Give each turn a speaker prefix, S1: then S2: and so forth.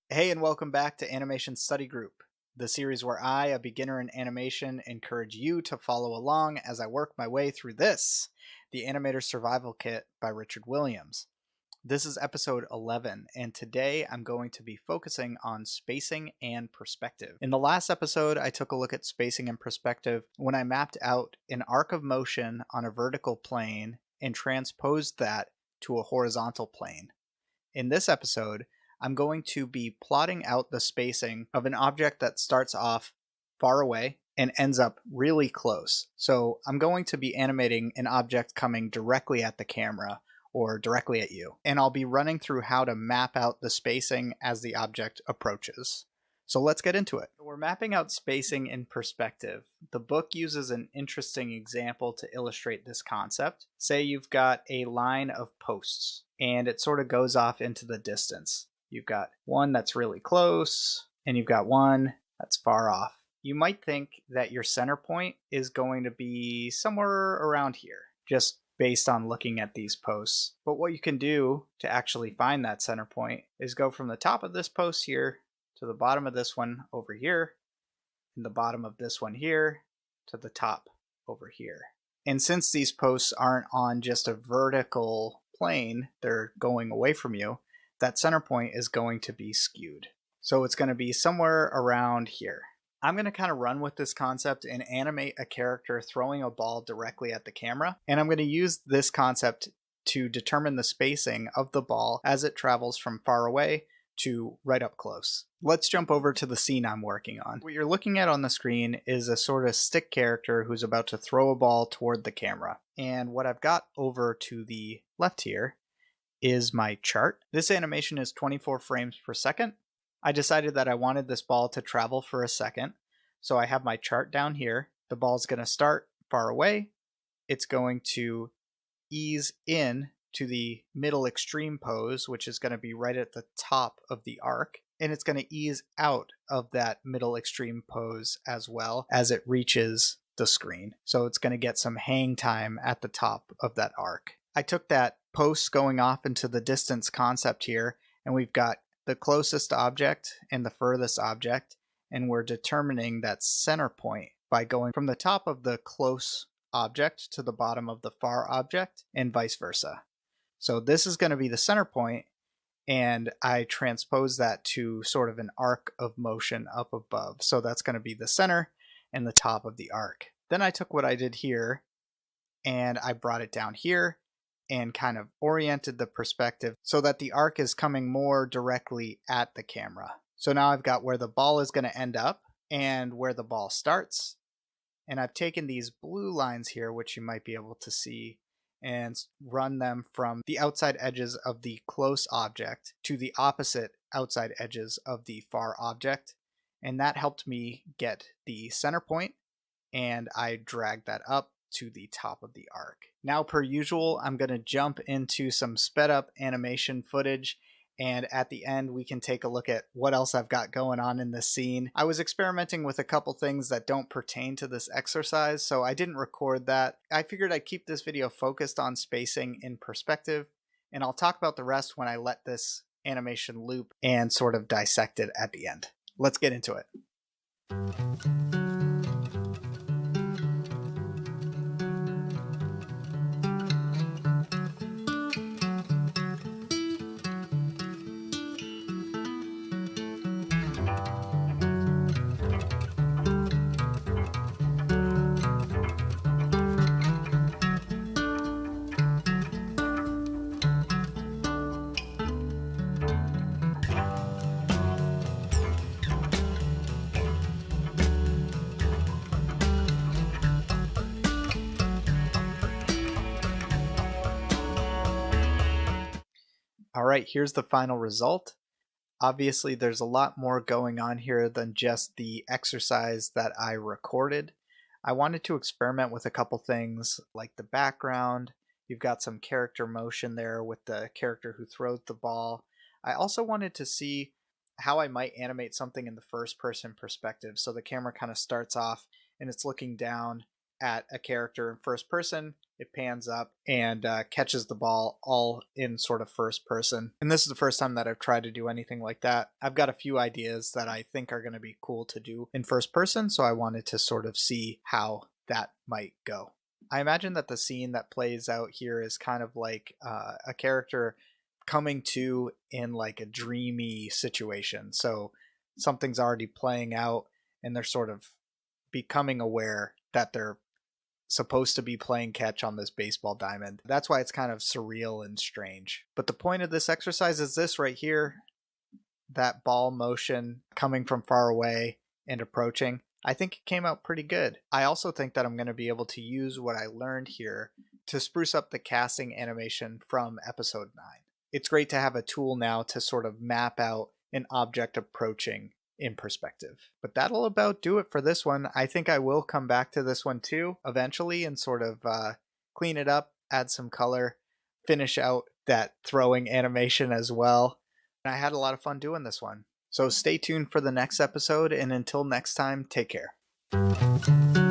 S1: Hey, and welcome back to Animation Study Group, the series where I, a beginner in animation, encourage you to follow along as I work my way through this, the Animator Survival Kit by Richard Williams. This is episode 11, and today I'm going to be focusing on spacing and perspective. In the last episode, I took a look at spacing and perspective when I mapped out an arc of motion on a vertical plane and transposed that to a horizontal plane. In this episode, I'm going to be plotting out the spacing of an object that starts off far away and ends up really close. So I'm going to be animating an object coming directly at the camera or directly at you. And I'll be running through how to map out the spacing as the object approaches. So let's get into it. We're mapping out spacing in perspective. The book uses an interesting example to illustrate this concept. Say you've got a line of posts and it sort of goes off into the distance. You've got one that's really close and you've got one that's far off. You might think that your center point is going to be somewhere around here, just based on looking at these posts. But what you can do to actually find that center point is go from the top of this post here to the bottom of this one over here, and the bottom of this one here to the top over here. And since these posts aren't on just a vertical plane, they're going away from you, that center point is going to be skewed. So it's going to be somewhere around here. I'm going to kind of run with this concept and animate a character throwing a ball directly at the camera. And I'm going to use this concept to determine the spacing of the ball as it travels from far away to right up close. Let's jump over to the scene I'm working on. What you're looking at on the screen is a sort of stick character who's about to throw a ball toward the camera. And what I've got over to the left here is my chart. This animation is 24 frames per second. I decided that I wanted this ball to travel for a second. So I have my chart down here. The ball's going to start far away. It's going to ease in to the middle extreme pose, which is going to be right at the top of the arc. And it's going to ease out of that middle extreme pose as well as it reaches the screen. So it's going to get some hang time at the top of that arc. I took that post going off into the distance concept here, and we've got the closest object and the furthest object, and we're determining that center point by going from the top of the close object to the bottom of the far object and vice versa. So this is going to be the center point, and I transpose that to sort of an arc of motion up above. So that's going to be the center and the top of the arc. Then I took what I did here and I brought it down here and kind of oriented the perspective so that the arc is coming more directly at the camera. So now I've got where the ball is going to end up and where the ball starts. And I've taken these blue lines here, which you might be able to see, and run them from the outside edges of the close object to the opposite outside edges of the far object. And that helped me get the center point, and I dragged that up to the top of the arc. Now, per usual, I'm going to jump into some sped up animation footage, and at the end we can take a look at what else I've got going on in this scene. I was experimenting with a couple things that don't pertain to this exercise, so I didn't record that. I figured I'd keep this video focused on spacing in perspective, and I'll talk about the rest when I let this animation loop and sort of dissect it at the end. Let's get into it. All right, here's the final result. Obviously, there's a lot more going on here than just the exercise that I recorded. I wanted to experiment with a couple things like the background. You've got some character motion there with the character who throws the ball. I also wanted to see how I might animate something in the first person perspective. So the camera kind of starts off and it's looking down, at a character in first person, it pans up and catches the ball all in sort of first person. And this is the first time that I've tried to do anything like that. I've got a few ideas that I think are going to be cool to do in first person, so I wanted to sort of see how that might go. I imagine that the scene that plays out here is kind of like a character coming to in like a dreamy situation. So something's already playing out and they're sort of becoming aware that they're supposed to be playing catch on this baseball diamond. That's why it's kind of surreal and strange. But the point of this exercise is this right here, that ball motion coming from far away and approaching. I think it came out pretty good. I also think that I'm going to be able to use what I learned here to spruce up the casting animation from episode 9. It's great to have a tool now to sort of map out an object approaching in perspective. But that'll about do it for this one. I think I will come back to this one too eventually and sort of clean it up, add some color, finish out that throwing animation as well. And I had a lot of fun doing this one. So stay tuned for the next episode, and until next time, take care.